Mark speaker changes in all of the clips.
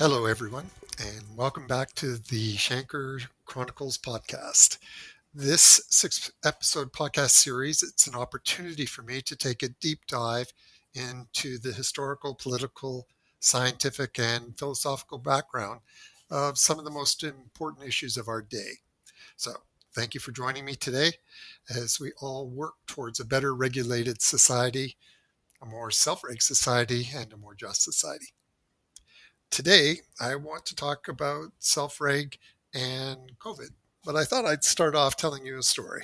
Speaker 1: Hello, everyone, and welcome back to the Shanker Chronicles podcast. This six-episode podcast series, it's an opportunity for me to take a deep dive into the historical, political, scientific, and philosophical background of some of the most important issues of our day. So, thank you for joining me today as we all work towards a better regulated society, a more self-reg society, and a more just society. Today, I want to talk about self-reg and COVID, but I thought I'd start off telling you a story.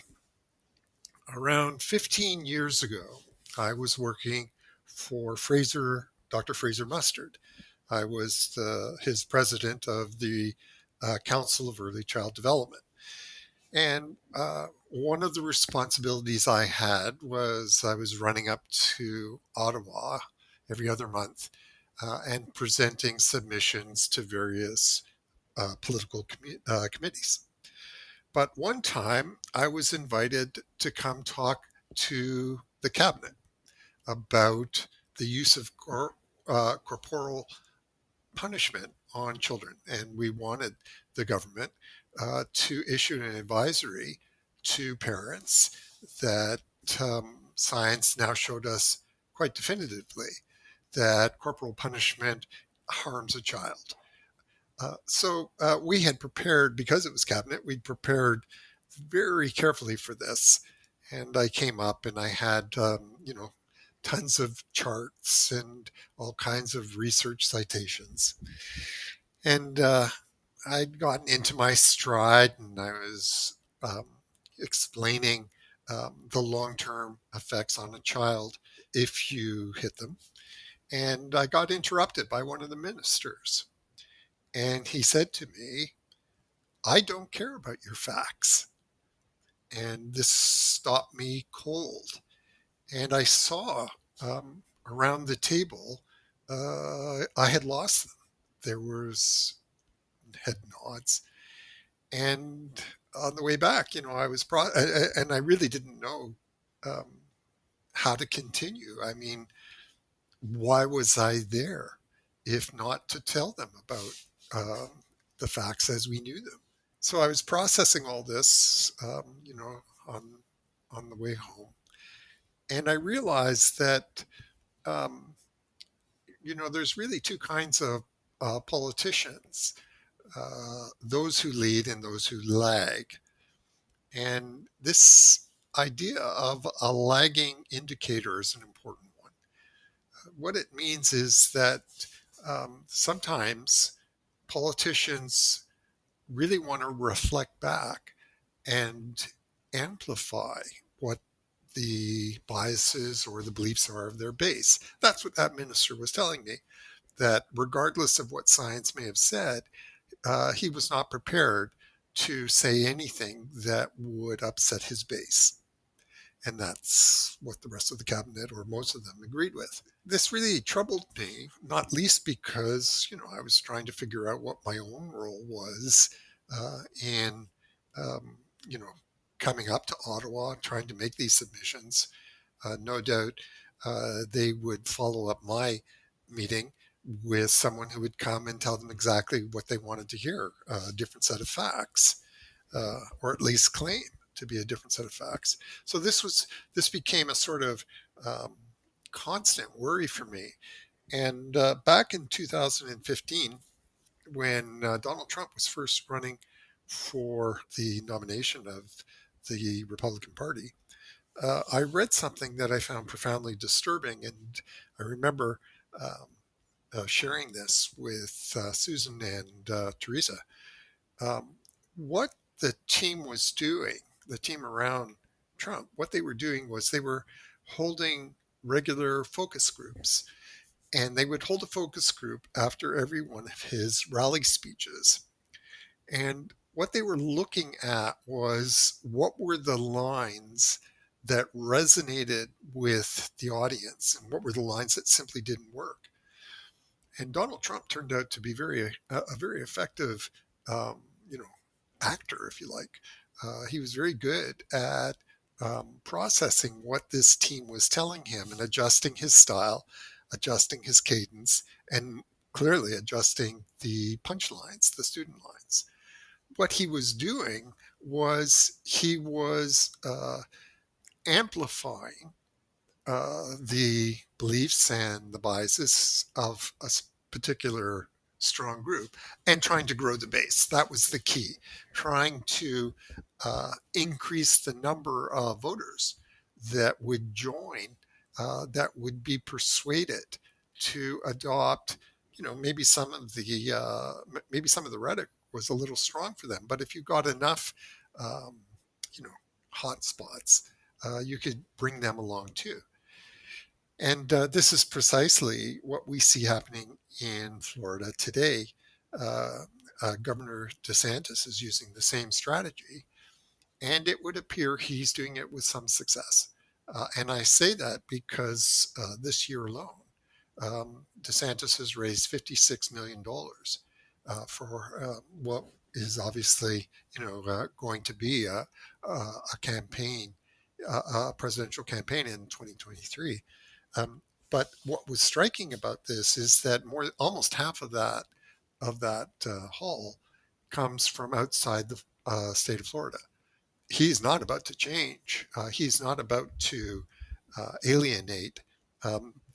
Speaker 1: Around 15 years ago, I was working for Dr. Fraser Mustard. I was his president of the Council of Early Child Development. And one of the responsibilities I had was I was running up to Ottawa every other month and presenting submissions to various political committees. But one time I was invited to come talk to the cabinet about the use of corporal punishment on children. And we wanted the government to issue an advisory to parents that science now showed us quite definitively that corporal punishment harms a child. So we had prepared, because it was cabinet, we'd prepared very carefully for this. And I came up and I had, tons of charts and all kinds of research citations. And I'd gotten into my stride and I was explaining the long-term effects on a child if you hit them. And I got interrupted by one of the ministers. And he said to me, "I don't care about your facts." And this stopped me cold. And I saw around the table, I had lost them. There was head nods. And on the way back, I was, and I really didn't know um, how to continue. I mean, why was I there if not to tell them about the facts as we knew them? So I was processing all this, on the way home, and I realized that um, there's really two kinds of politicians: those who lead and those who lag. And this idea of a lagging indicator is an important one. What it means is that sometimes politicians really want to reflect back and amplify what the biases or the beliefs are of their base. That's what that minister was telling me, that regardless of what science may have said, he was not prepared to say anything that would upset his base. And that's what the rest of the cabinet, or most of them, agreed with. This really troubled me, not least because, I was trying to figure out what my own role was in, um, you know, coming up to Ottawa, trying to make these submissions. No doubt they would follow up my meeting with someone who would come and tell them exactly what they wanted to hear, a different set of facts, or at least claim to be a different set of facts. So this became a sort of constant worry for me. And back in 2015, when Donald Trump was first running for the nomination of the Republican Party, I read something that I found profoundly disturbing, and I remember sharing this with Susan and Teresa. What the team was doing, the team around Trump, what they were doing was they were holding regular focus groups. And they would hold a focus group after every one of his rally speeches. And what they were looking at was what were the lines that resonated with the audience and what were the lines that simply didn't work. And Donald Trump turned out to be a very effective, um, you know, actor, if you like. He was very good at processing what this team was telling him and adjusting his style, adjusting his cadence, and clearly adjusting the punchlines, the student lines. What he was doing was he was amplifying the beliefs and the biases of particular strong group and trying to grow the base. That was the key, trying to increase the number of voters that would join, that would be persuaded to adopt. Maybe some of the rhetoric was a little strong for them, but if you got enough, um, you know, hot spots, you could bring them along too. And this is precisely what we see happening in Florida today. Uh, Governor DeSantis is using the same strategy, and it would appear he's doing it with some success. And I say that because this year alone, DeSantis has raised $56 million for what is obviously, going to be a campaign, a presidential campaign in 2023. Um, but what was striking about this is that almost half of that haul comes from outside the state of Florida. He's not about to change. He's not about to alienate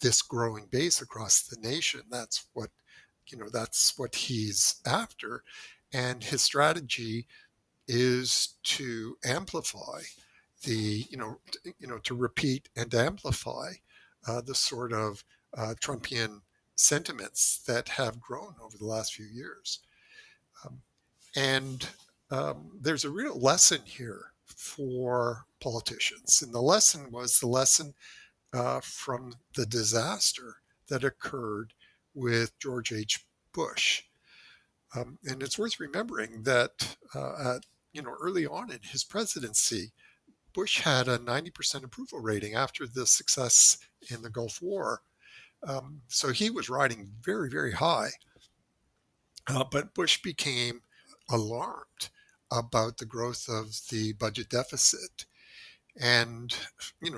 Speaker 1: this growing base across the nation. That's what he's after, and his strategy is to amplify to repeat and amplify the sort of Trumpian sentiments that have grown over the last few years. And there's a real lesson here for politicians. And the lesson was the lesson from the disaster that occurred with George H. Bush. And it's worth remembering that early on in his presidency, Bush had a 90% approval rating after the success in the Gulf War. So he was riding very, very high. But Bush became alarmed about the growth of the budget deficit. And,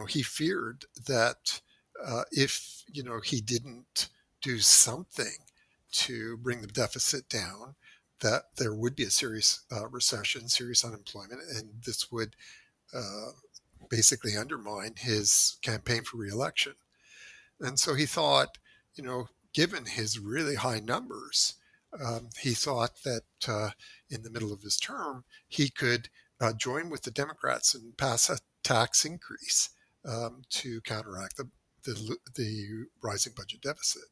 Speaker 1: he feared that if, he didn't do something to bring the deficit down, that there would be a serious recession, serious unemployment, and this would uh, basically undermine his campaign for reelection. And so he thought, given his really high numbers, he thought that in the middle of his term, he could join with the Democrats and pass a tax increase to counteract the rising budget deficit.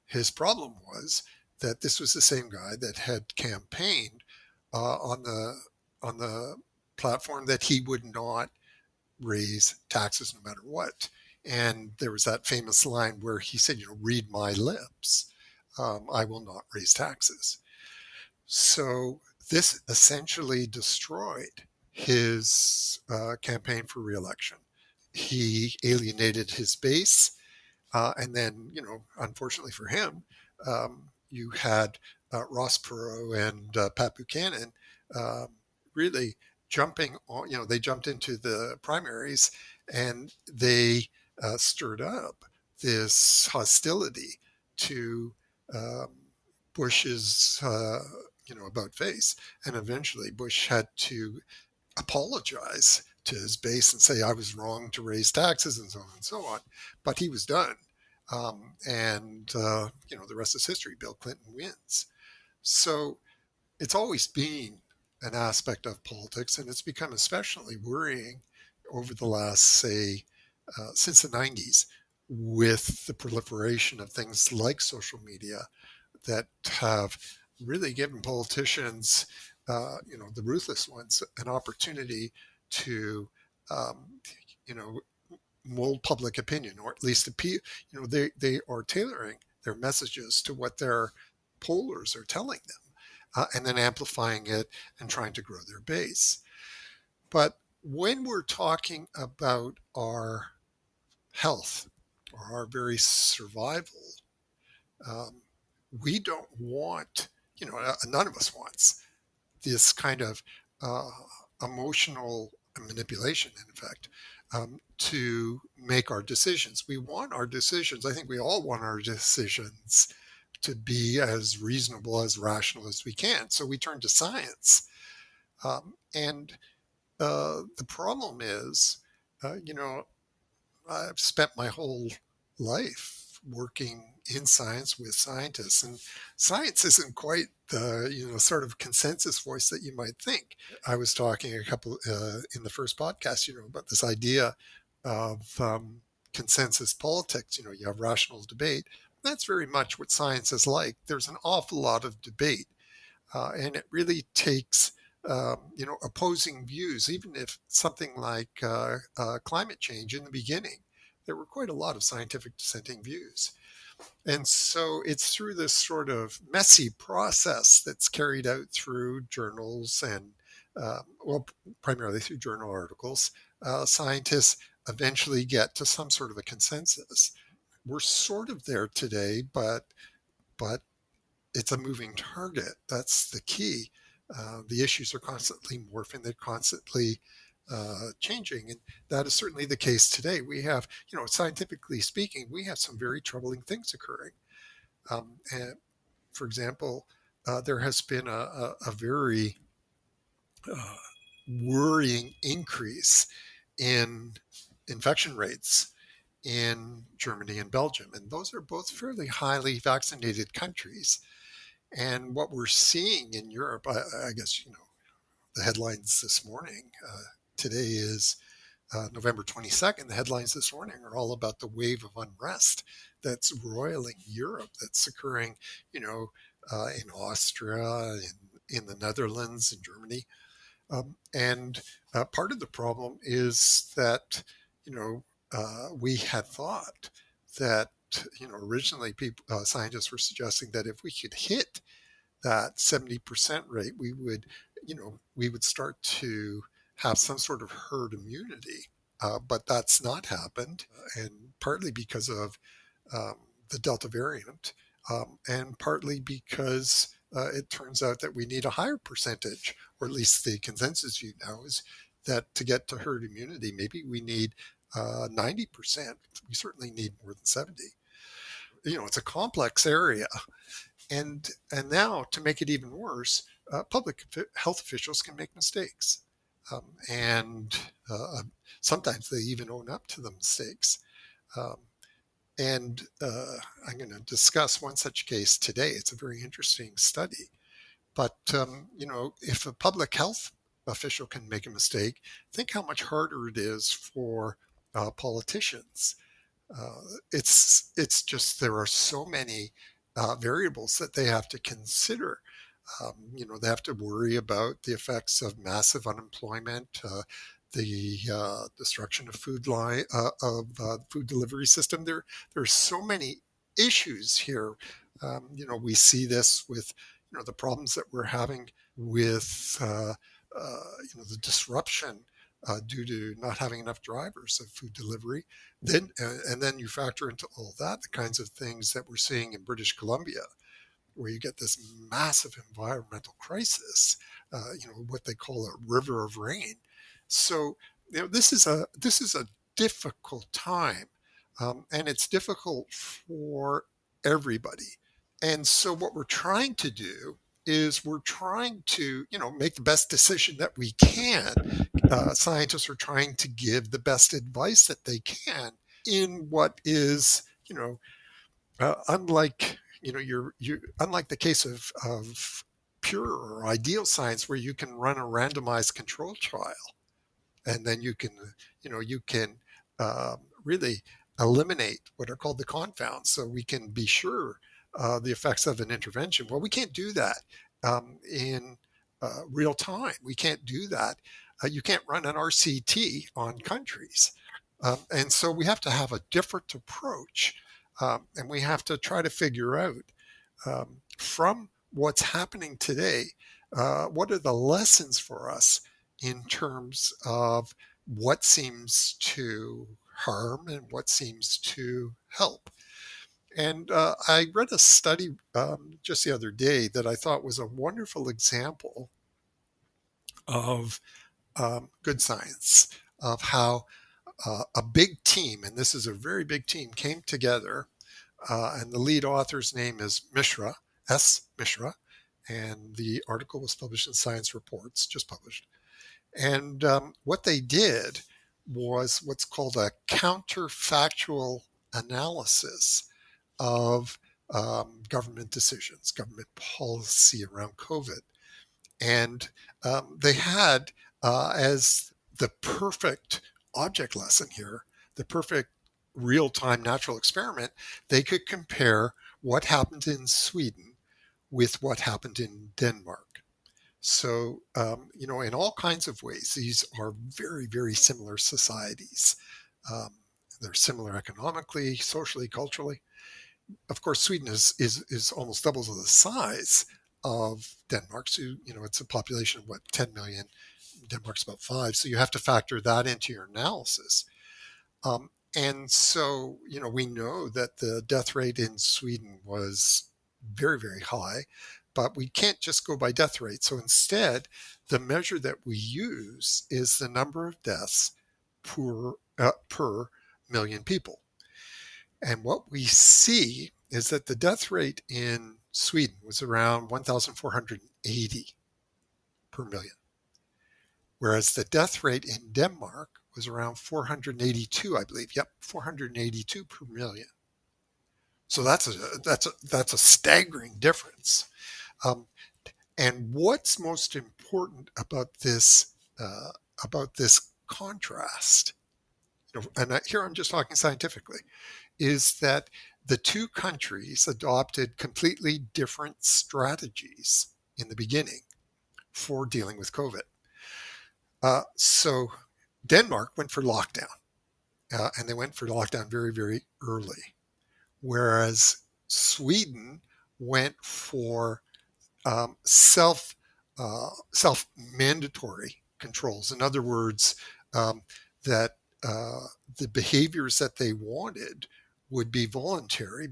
Speaker 1: His problem was that this was the same guy that had campaigned on the platform that he would not raise taxes no matter what. And there was that famous line where he said, read my lips. I will not raise taxes. So this essentially destroyed his campaign for reelection. He alienated his base. And then, unfortunately for him, you had Ross Perot and Pat Buchanan um, really jumping on, they jumped into the primaries and they stirred up this hostility to um, Bush's, about face. And eventually Bush had to apologize to his base and say, I was wrong to raise taxes and so on and so on. But he was done. The rest is history. Bill Clinton wins. So it's always been an aspect of politics, and it's become especially worrying over the last, say, since the 90s, with the proliferation of things like social media that have really given politicians, the ruthless ones, an opportunity to, um, you know, mold public opinion, or at least appeal. They are tailoring their messages to what their pollers are telling them, and then amplifying it and trying to grow their base. But when we're talking about our health or our very survival, um, we don't want, none of us wants this kind of uh, emotional manipulation, in fact, to make our decisions. We want our decisions. I think we all want our decisions to be as reasonable, as rational as we can. So we turn to science. And the problem is, you know, I've spent my whole life working in science with scientists, and science isn't quite the sort of consensus voice that you might think. I was talking a couple in the first podcast, about this idea of consensus politics. You have rational debate. That's very much what science is like. There's an awful lot of debate, and it really takes opposing views. Even if something like climate change in the beginning, there were quite a lot of scientific dissenting views. And so it's through this sort of messy process that's carried out through journals and, well, primarily through journal articles, scientists eventually get to some sort of a consensus. We're sort of there today, but it's a moving target. That's the key. The issues are constantly morphing. They're constantly changing. And that is certainly the case today. We have, scientifically speaking, we have some very troubling things occurring. And for example, there has been a very uh, worrying increase in infection rates in Germany and Belgium. And those are both fairly highly vaccinated countries. And what we're seeing in Europe, I guess, the headlines this morning, today is November 22nd. The headlines this morning are all about the wave of unrest that's roiling Europe, that's occurring, in Austria, in the Netherlands, in Germany. And part of the problem is that, we had thought that, originally scientists were suggesting that if we could hit that 70% rate, we would start to have some sort of herd immunity. But that's not happened, and partly because of um, the Delta variant, and partly because it turns out that we need a higher percentage, or at least the consensus view now is that to get to herd immunity, maybe we need 90%. We certainly need more than 70. It's a complex area. And now, to make it even worse, public health officials can make mistakes, and sometimes they even own up to the mistakes. Um, and I'm going to discuss one such case today. It's a very interesting study. But if a public health official can make a mistake, think how much harder it is for politicians. It's just there are so many variables that they have to consider. They have to worry about the effects of massive unemployment, the destruction of food delivery system. There's so many issues here. We see this with the problems that we're having with the disruption due to not having enough drivers of food delivery. And then you factor into all that the kinds of things that we're seeing in British Columbia, where you get this massive environmental crisis, what they call a river of rain. So, this is a difficult time, and it's difficult for everybody. And so, what we're trying to do is we're trying to, make the best decision that we can. Scientists are trying to give the best advice that they can in what is, unlike unlike the case of pure or ideal science, where you can run a randomized control trial, and then you can really eliminate what are called the confounds, so we can be sure the effects of an intervention. Well, we can't do that in real time. We can't do that. You can't run an RCT on countries, and so we have to have a different approach, and we have to try to figure out from what's happening today, what are the lessons for us in terms of what seems to harm and what seems to help. And I read a study just the other day that I thought was a wonderful example of good science, of how a big team, and this is a very big team, came together and the lead author's name is Mishra, S. Mishra, and the article was published in Science Reports, just published. And what they did was what's called a counterfactual analysis of government decisions, government policy around COVID. And they had as the perfect object lesson here, the perfect real time natural experiment, they could compare what happened in Sweden with what happened in Denmark. So, in all kinds of ways, these are very, very similar societies. Um, they're similar economically, socially, culturally. Of course, Sweden is almost double the size of Denmark. So, it's a population of what, 10 million. Denmark's about 5. So you have to factor that into your analysis. And so, we know that the death rate in Sweden was very, very high, but we can't just go by death rate. So instead, the measure that we use is the number of deaths per million people. And what we see is that the death rate in Sweden was around 1,480 per million, whereas the death rate in Denmark was around 482, I believe. Yep, 482 per million. So that's a staggering difference. Um, and what's most important about this contrast, and here I'm just talking scientifically, is that the two countries adopted completely different strategies in the beginning for dealing with COVID. So Denmark went for lockdown, and they went for lockdown very, very early, whereas Sweden went for self mandatory controls. In other words, that the behaviors that they wanted would be voluntary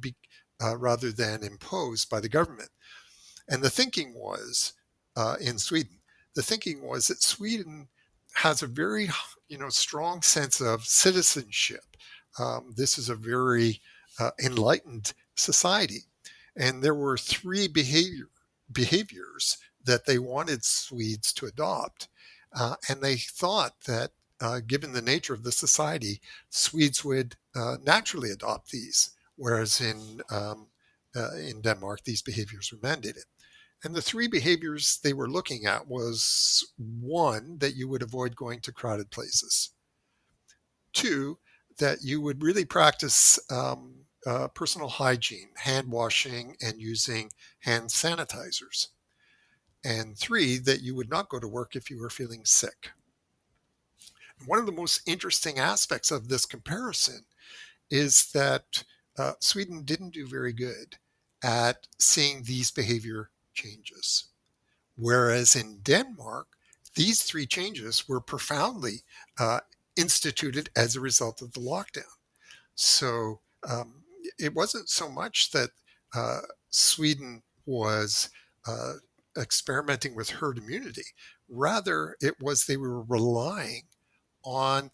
Speaker 1: rather than imposed by the government. And the thinking was in Sweden, that Sweden has a very strong sense of citizenship. This is a very enlightened society, and there were three behaviors that they wanted Swedes to adopt, and they thought that given the nature of the society, Swedes would naturally adopt these, whereas in Denmark these behaviors were mandated. And the three behaviors they were looking at was, one, that you would avoid going to crowded places. Two, that you would really practice personal hygiene, hand washing, and using hand sanitizers. And three, that you would not go to work if you were feeling sick. One of the most interesting aspects of this comparison is that Sweden didn't do very good at seeing these behavior changes. Whereas in Denmark, these three changes were profoundly instituted as a result of the lockdown. So it wasn't so much that Sweden was experimenting with herd immunity. Rather, it was they were relying on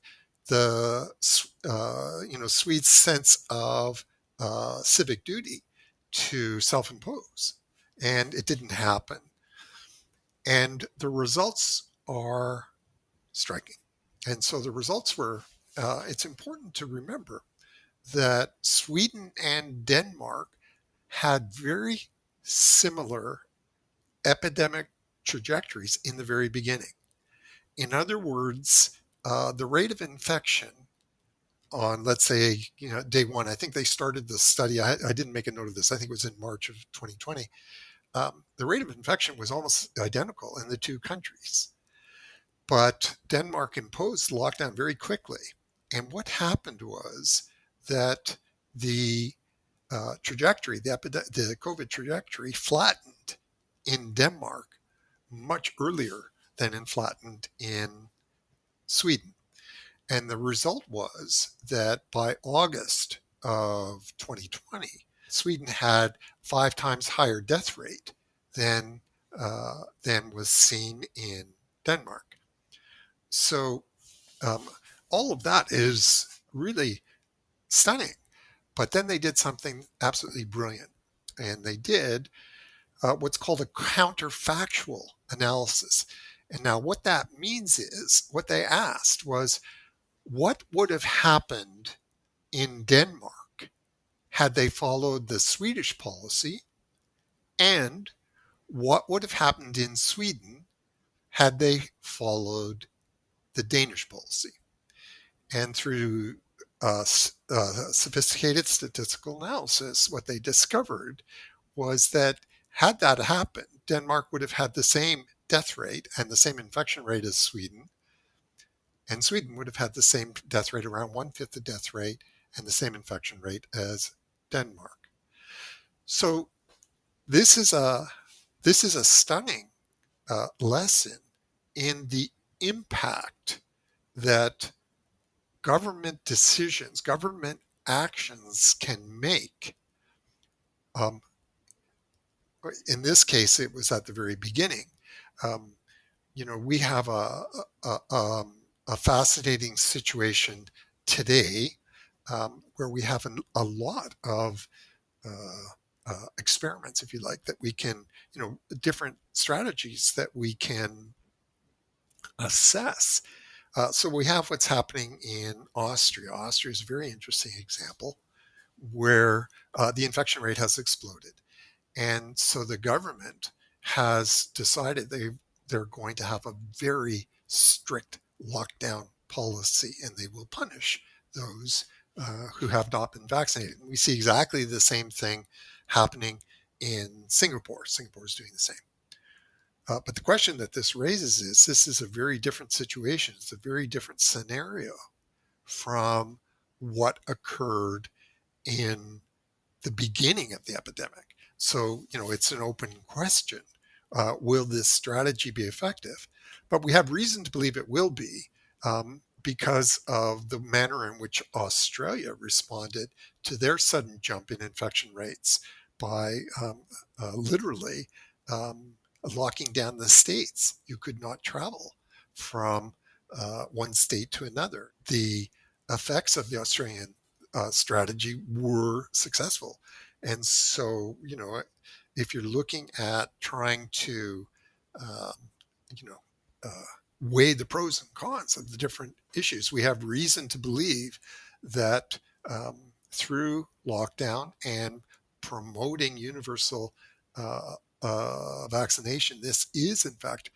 Speaker 1: the Swedes' sense of civic duty to self-impose, and it didn't happen. And the results are striking. And so the results were, it's important to remember that Sweden and Denmark had very similar epidemic trajectories in the very beginning. In other words, the rate of infection on, let's say, day one, I think they started the study. I didn't make a note of this. I think it was in March of 2020. The rate of infection was almost identical in the two countries. But Denmark imposed lockdown very quickly. And what happened was that the trajectory, the COVID trajectory flattened in Denmark much earlier than it flattened in Sweden. And the result was that by August of 2020, Sweden had 5 times higher death rate than was seen in Denmark. So all of that is really stunning. But then they did something absolutely brilliant. And they did what's called a counterfactual analysis. And now what that means is what they asked was, what would have happened in Denmark had they followed the Swedish policy? And what would have happened in Sweden had they followed the Danish policy? And through sophisticated statistical analysis, what they discovered was that had that happened, Denmark would have had the same death rate and the same infection rate as Sweden. And Sweden would have had the same death rate, around 1/5 the death rate, and the same infection rate as Denmark. So this is a stunning lesson in the impact that government decisions, government actions can make. In this case, it was at the very beginning. Um, we have a fascinating situation today where we have a lot of experiments, if you like, that we can, different strategies that we can assess. So we have what's happening in Austria. Austria is a very interesting example where the infection rate has exploded. And so the government has decided they're going to have a very strict lockdown policy, and they will punish those who have not been vaccinated. And we see exactly the same thing happening in Singapore. Singapore is doing the same. But the question that this raises is, this is a very different situation. It's a very different scenario from what occurred in the beginning of the epidemic. So, it's an open question. Will this strategy be effective? But we have reason to believe it will be because of the manner in which Australia responded to their sudden jump in infection rates by literally locking down the states. You could not travel from one state to another. The effects of the Australian strategy were successful. And so, if you're looking at trying to, um, you know, uh, weigh the pros and cons of the different issues, we have reason to believe that through lockdown and promoting universal vaccination, this is, in fact,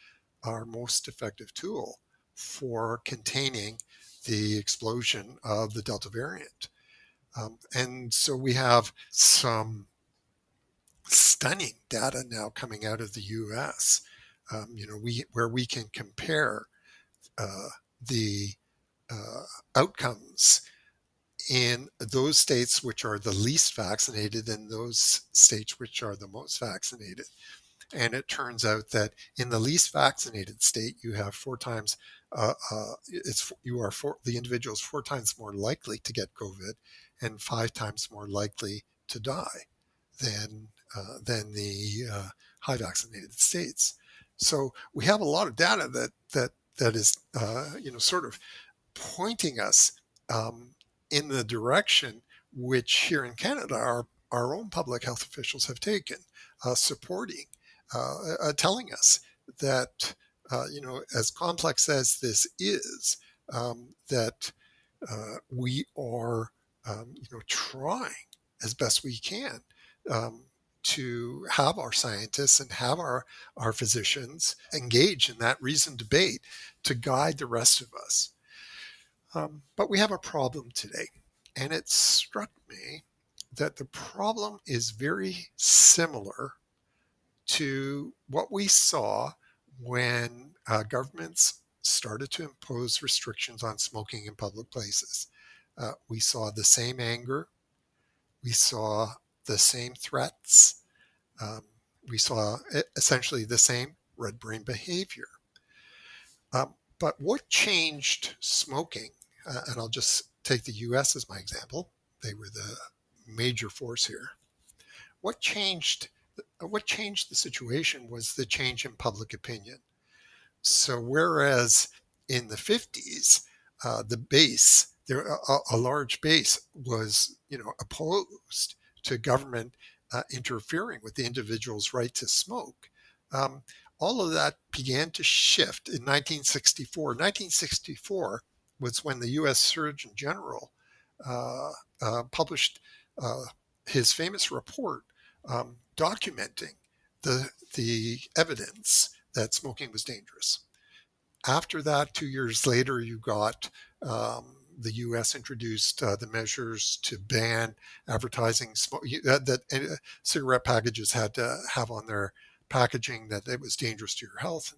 Speaker 1: our most effective tool for containing the explosion of the Delta variant. And so we have some stunning data now coming out of the U.S. Where we can compare the outcomes in those states which are the least vaccinated and those states which are the most vaccinated. And it turns out that in the least vaccinated state, you have the individual is 4 times more likely to get COVID and 5 times more likely to die than the high vaccinated states. So we have a lot of data that is sort of pointing us in the direction which here in Canada our own public health officials have taken, supporting, telling us that as complex as this is, that we are trying as best we can to have our scientists and have our physicians engage in that reasoned debate to guide the rest of us. But we have a problem today, and it struck me that the problem is very similar to what we saw when governments started to impose restrictions on smoking in public places. We saw the same anger. We saw the same threats. We saw essentially the same red brain behavior. But what changed smoking, and I'll just take the US as my example, they were the major force here. What changed the situation was the change in public opinion. So whereas in the 50s, the base a large base was, opposed to government interfering with the individual's right to smoke. Um, all of that began to shift in 1964. 1964 was when the U.S. Surgeon General uh, published uh, his famous report documenting the evidence that smoking was dangerous. After that, 2 years later, you got the U.S. introduced the measures to ban advertising that cigarette packages had to have on their packaging that it was dangerous to your health,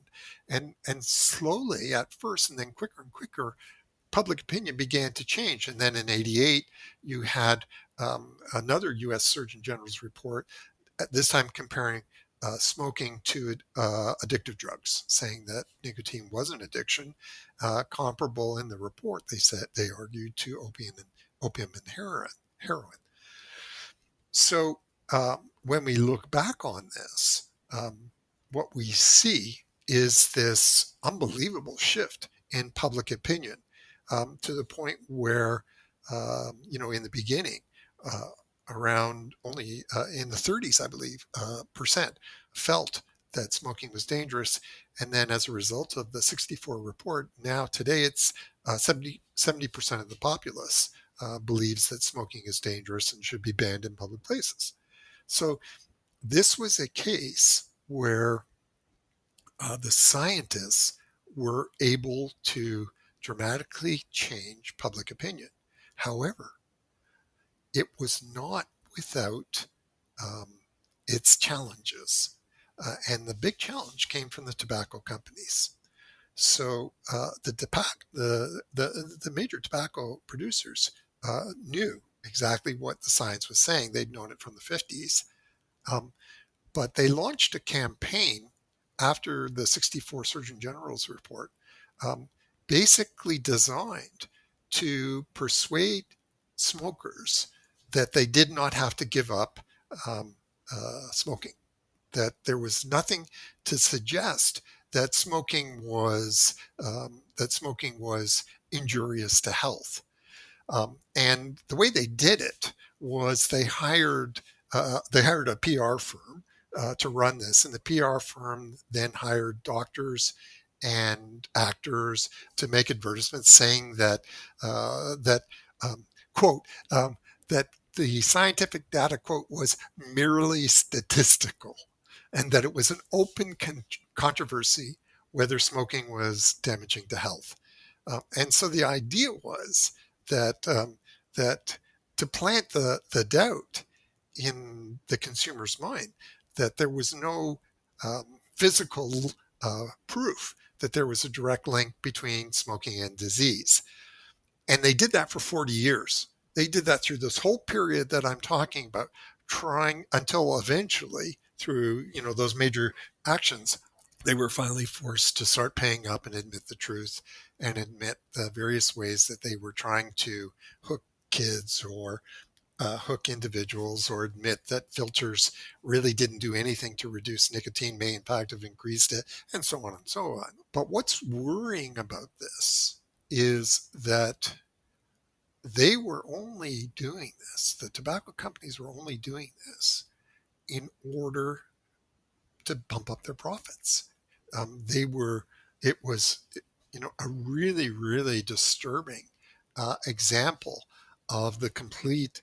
Speaker 1: and slowly at first, and then quicker and quicker, public opinion began to change. And then in '88, you had another U.S. Surgeon General's report, at this time comparing smoking to addictive drugs, saying that nicotine was an addiction, comparable in the report. They argued to opium and heroin. So when we look back on this, what we see is this unbelievable shift in public opinion, to the point where, in the beginning, uh, around only in the 30s, I believe, percent felt that smoking was dangerous. And then as a result of the 64 report, now today it's 70% of the populace believes that smoking is dangerous and should be banned in public places. So this was a case where the scientists were able to dramatically change public opinion. However, it was not without um, its challenges. And the big challenge came from the tobacco companies. So the major tobacco producers knew exactly what the science was saying. They'd known it from the 50s. Um, but they launched a campaign after the 64 Surgeon General's report, um, basically designed to persuade smokers that they did not have to give up um, smoking, that there was nothing to suggest that smoking was injurious to health. And the way they did it was they hired a PR firm to run this, and the PR firm then hired doctors and actors to make advertisements saying that quote that the scientific data, quote, was merely statistical, and that it was an open controversy whether smoking was damaging to health. And so the idea was that to plant the doubt in the consumer's mind that there was no physical proof that there was a direct link between smoking and disease. And they did that for 40 years. They did that through this whole period that I'm talking about, trying until eventually, through those major actions, they were finally forced to start paying up and admit the truth and admit the various ways that they were trying to hook kids or hook individuals, or admit that filters really didn't do anything to reduce nicotine, may in fact have increased it, and so on and so on. But what's worrying about this is that they were only doing this, the tobacco companies were only doing this in order to bump up their profits. It was, a really, really disturbing example of the complete,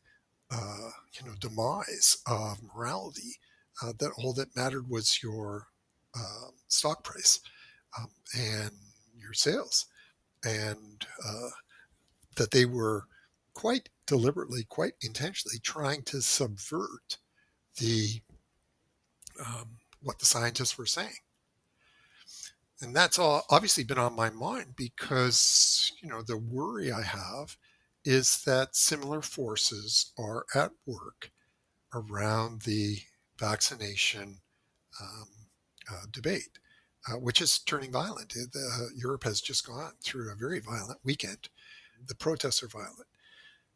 Speaker 1: demise of morality. That all that mattered was your stock price and your sales, and that they were quite deliberately, quite intentionally trying to subvert the what the scientists were saying. And that's all obviously been on my mind because, the worry I have is that similar forces are at work around the vaccination um, debate, which is turning violent. Europe has just gone through a very violent weekend. The protests are violent.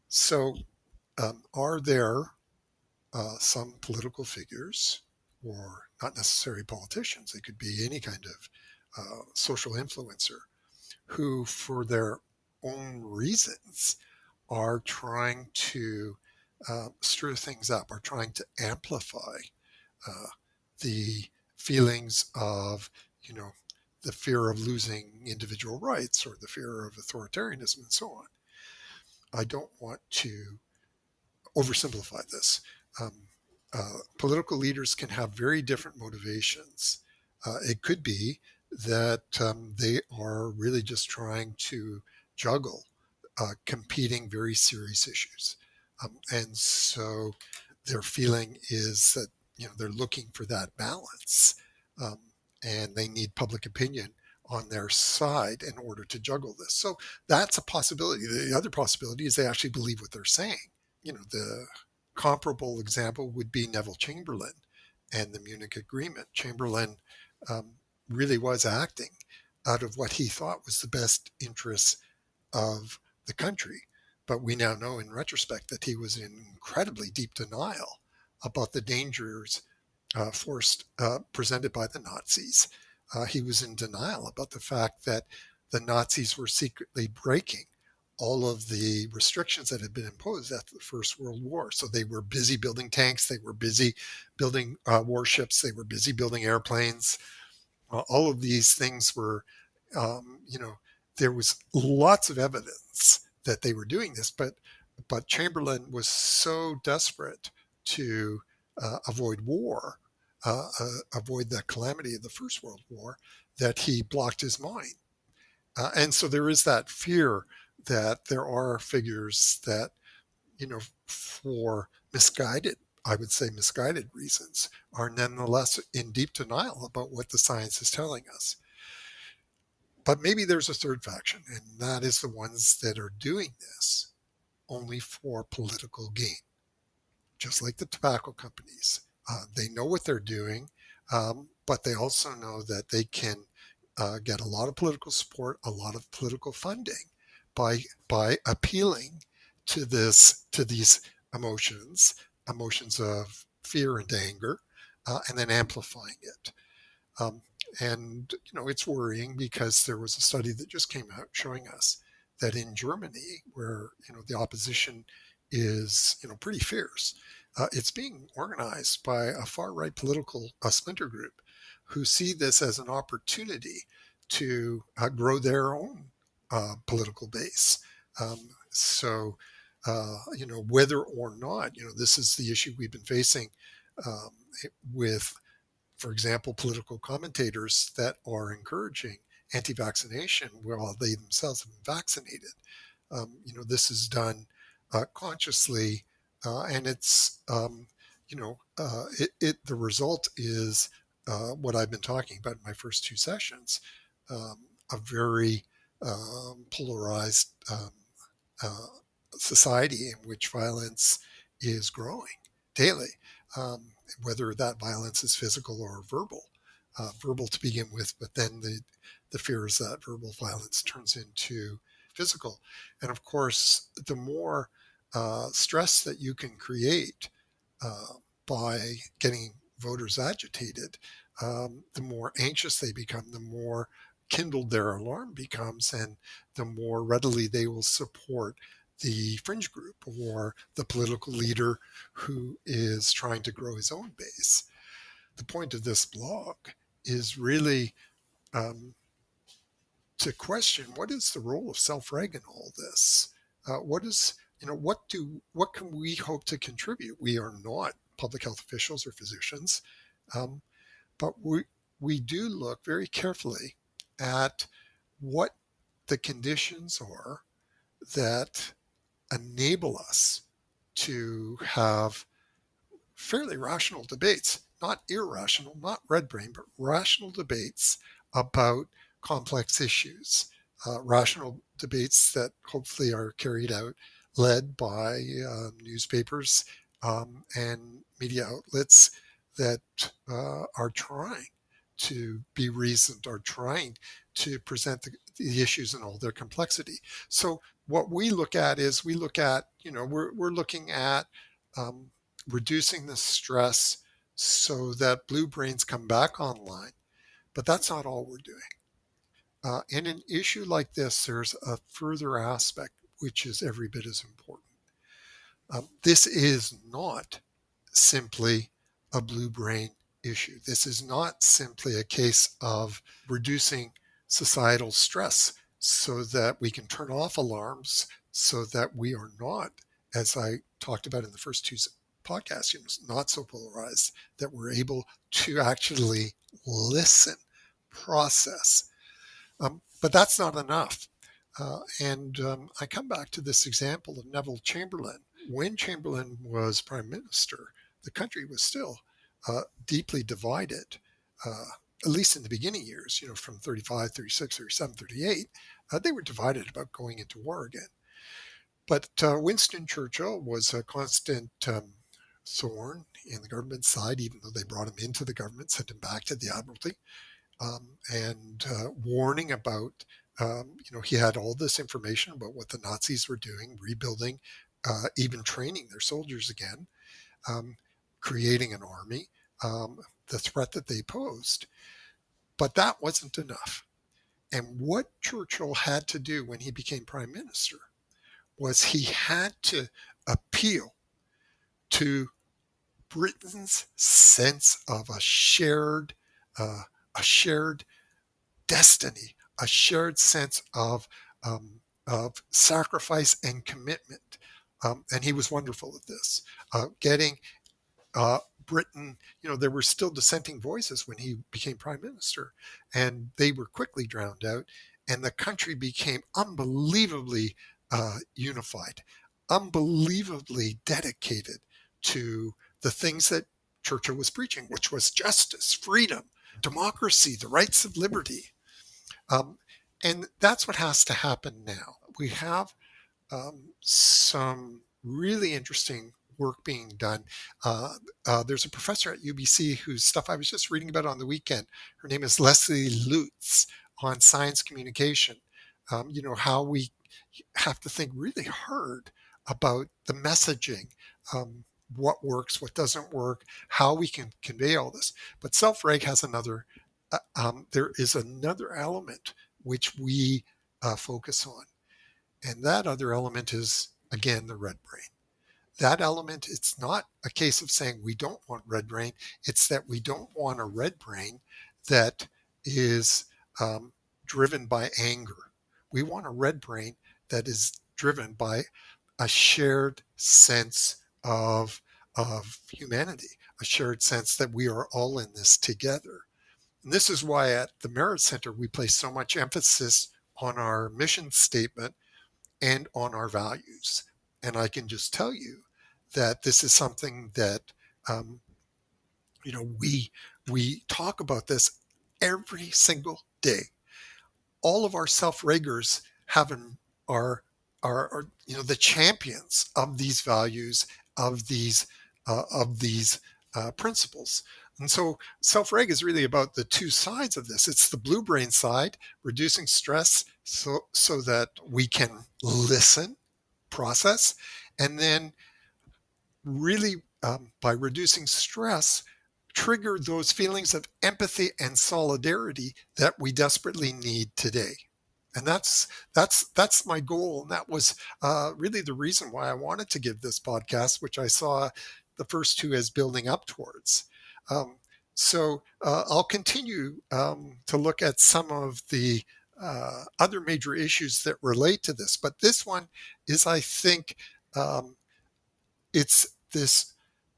Speaker 1: So, are there some political figures, or not necessarily politicians, they could be any kind of social influencer, who, for their own reasons, are trying to stir things up, are trying to amplify uh, the feelings of, you know, the fear of losing individual rights or the fear of authoritarianism and so on. I don't want to oversimplify this. Um, Political leaders can have very different motivations. It could be that they are really just trying to juggle competing very serious issues. And so their feeling is that, they're looking for that balance, um, and they need public opinion on their side in order to juggle this. So that's a possibility. The other possibility is they actually believe what they're saying. The comparable example would be Neville Chamberlain and the Munich Agreement. Chamberlain um, really was acting out of what he thought was the best interests of the country. But we now know in retrospect that he was in incredibly deep denial about the dangers presented by the Nazis. He was in denial about the fact that the Nazis were secretly breaking all of the restrictions that had been imposed after the First World War. So they were busy building tanks, they were busy building warships, they were busy building airplanes. All of these things were, there was lots of evidence that they were doing this, but Chamberlain was so desperate to avoid war, avoid the calamity of the First World War, that he blocked his mind. And so there is that fear that there are figures that, for misguided, I would say misguided reasons, are nonetheless in deep denial about what the science is telling us. But maybe there's a third faction, and that is the ones that are doing this only for political gain, just like the tobacco companies. They know what they're doing, but they also know that they can get a lot of political support, a lot of political funding by appealing to these emotions of fear and anger, and then amplifying it. Um, and it's worrying because there was a study that just came out showing us that in Germany, where the opposition is pretty fierce, it's being organized by a far right political splinter group who see this as an opportunity to grow their own political base. So, whether or not this is the issue we've been facing um, with, for example, political commentators that are encouraging anti-vaccination while they themselves have been vaccinated. This is done consciously, and it's the result is what I've been talking about in my first two sessions, a very polarized uh, society in which violence is growing daily, whether that violence is physical or verbal. Verbal to begin with, but then the fear is that verbal violence turns into physical. And of course, the more stress that you can create uh, by getting voters agitated, the more anxious they become, the more kindled their alarm becomes, and the more readily they will support the fringe group or the political leader who is trying to grow his own base. The point of this blog is really um, to question what is the role of self-reg in all this. What is what can we hope to contribute? We are not public health officials or physicians, um, but we do look very carefully at what the conditions are that enable us to have fairly rational debates, not irrational, not red brain, but rational debates about complex issues. Rational debates that hopefully are carried out, led by newspapers and media outlets that are trying to be reasoned, are trying to present the issues in all their complexity. So what we look at is we're looking at um, reducing the stress so that blue brains come back online. But that's not all we're doing. In an issue like this, there's a further aspect which is every bit as important. This is not simply a blue brain issue. This is not simply a case of reducing societal stress so that we can turn off alarms so that we are not, as I talked about in the first two podcasts, not so polarized, that we're able to actually listen, process. But that's not enough. And I come back to this example of Neville Chamberlain. When Chamberlain was prime minister, the country was still deeply divided, at least in the beginning years, from 35, 36, 37, 38. They were divided about going into war again. But Winston Churchill was a constant thorn in the government side, even though they brought him into the government, sent him back to the Admiralty, and warning about, he had all this information about what the Nazis were doing, rebuilding, even training their soldiers again, creating an army, the threat that they posed. But that wasn't enough. And what Churchill had to do when he became prime minister was he had to appeal to Britain's sense of a shared destiny, a shared sense of sacrifice and commitment. And he was wonderful at this, getting Britain, there were still dissenting voices when he became prime minister, and they were quickly drowned out. And the country became unbelievably unified, unbelievably dedicated to the things that Churchill was preaching, which was justice, freedom, democracy, the rights of liberty. And that's what has to happen now. We have some really interesting work being done. There's a professor at UBC whose stuff I was just reading about on the weekend. Her name is Leslie Lutz, on science communication. How we have to think really hard about the messaging, what works, what doesn't work, how we can convey all this. But Self-Reg has there is another element which we focus on. And that other element is, again, the red brain. That element, it's not a case of saying we don't want red brain. It's that we don't want a red brain that is driven by anger. We want a red brain that is driven by a shared sense of humanity, a shared sense that we are all in this together. And this is why at the Merit Center, we place so much emphasis on our mission statement and on our values. And I can just tell you that this is something that, we talk about this every single day. All of our self-reggers are the champions of these values, of these principles. And so Self-Reg is really about the two sides of this. It's the blue brain side, reducing stress so that we can listen, process, and then really by reducing stress, trigger those feelings of empathy and solidarity that we desperately need today. And that's my goal. And that was really the reason why I wanted to give this podcast, which I saw the first two as building up towards. So I'll continue to look at some of the other major issues that relate to this. But this one is, I think, it's this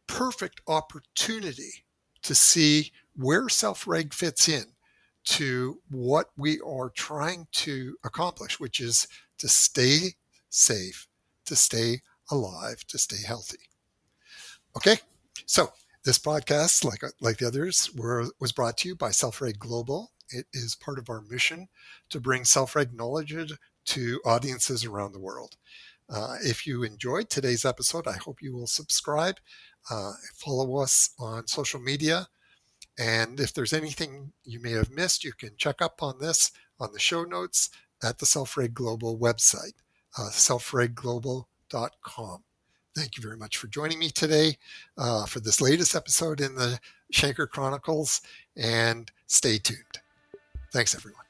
Speaker 1: perfect opportunity to see where Self-Reg fits in to what we are trying to accomplish, which is to stay safe, to stay alive, to stay healthy. Okay, so this podcast, like the others, was brought to you by Self-Reg Global. It is part of our mission to bring Self-Reg knowledge to audiences around the world. If you enjoyed today's episode, I hope you will subscribe, follow us on social media, and if there's anything you may have missed, you can check up on this on the show notes at the Self-Reg Global website, selfregglobal.com. Thank you very much for joining me today for this latest episode in the Shanker Chronicles, and stay tuned. Thanks, everyone.